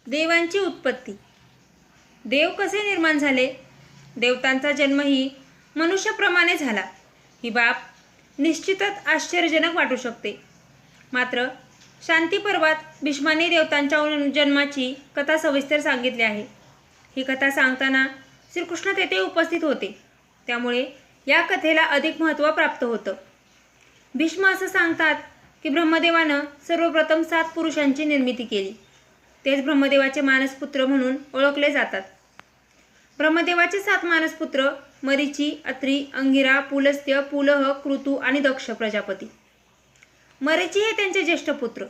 देवांची उत्पत्ती. देव कसे निर्माण झाले? देवतांचा जन्मही मनुष्याप्रमाणे झाला. ही बाब निश्चितच आश्चर्यजनक वाटू शकते. मात्र शांती पर्वात भीष्माने देवतांच्या जन्माची कथा सविस्तर सांगितली आहे. ही कथा सांगताना श्रीकृष्ण तेथे उपस्थित होते, त्यामुळे या कथेला अधिक महत्त्व प्राप्त होतं. भीष्म असं सांगतात की ब्रह्मदेवानं सर्वप्रथम 7 पुरुषांची निर्मिती केली. तेच ब्रह्मदेवाचे मानसपुत्र म्हणून ओळखले जातात. ब्रह्मदेवाचे 7 मानसपुत्र मरीची, अत्री, अंगिरा, पुलस्त्य, पुलह, कृतू आणि दक्ष प्रजापती. मरीची हे त्यांचे ज्येष्ठ पुत्र.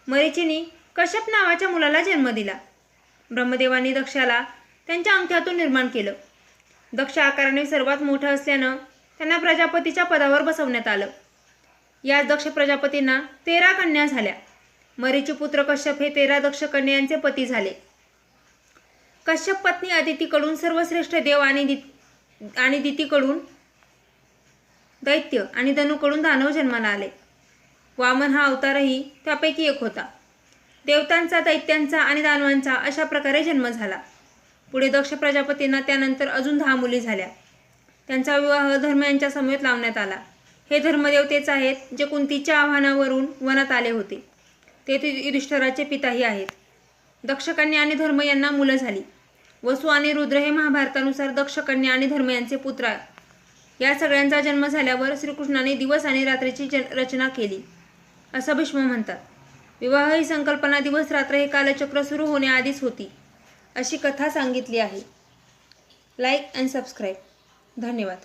मरीचीने कश्यप नावाच्या मुलाला जन्म दिला. ब्रह्मदेवाने दक्षाला त्यांच्या अंगठ्यातून निर्माण केलं. दक्ष आकाराने सर्वात मोठा असल्यानं त्यांना प्रजापतीच्या पदावर बसवण्यात आलं. या दक्ष प्रजापतींना 13 कन्या झाल्या. मरीची पुत्र कश्यप हे 13 दक्ष कन्यांचे पती झाले. कश्यप पत्नी अदितीकडून सर्वश्रेष्ठ देव आणि दितीकडून दैत्य आणि धनुकडून दानव जन्माला आले. वामन हा अवतारही त्यापैकी एक होता. देवतांचा, दैत्यांचा आणि दानवांचा अशा प्रकारे जन्म झाला. पुढे दक्ष प्रजापतींना त्यानंतर अजून 10 मुली झाल्या. त्यांचा विवाह धर्म यांच्या समवेत लावण्यात आला. हे धर्मदेव तेच आहेत जे कुंतीच्या आव्हानावरून वनात आले होते. ते युधिष्ठिराचे पिताही आहेत. दक्षकन्या आणि धर्म यांना मुलं झाली. वसु आणि रुद्र हे महाभारतानुसार दक्षकन्या आणि धर्म यांचे पुत्र. या सगळ्यांचा जन्म झाल्यावर श्रीकृष्णाने दिवस आणि रात्रीची रचना केली असं भीष्म म्हणतात. विवाह ही संकल्पना दिवस रात्र हे कालचक्र सुरू होण्याआधीच होती अशी कथा सांगितली आहे. Like and subscribe. धन्यवाद.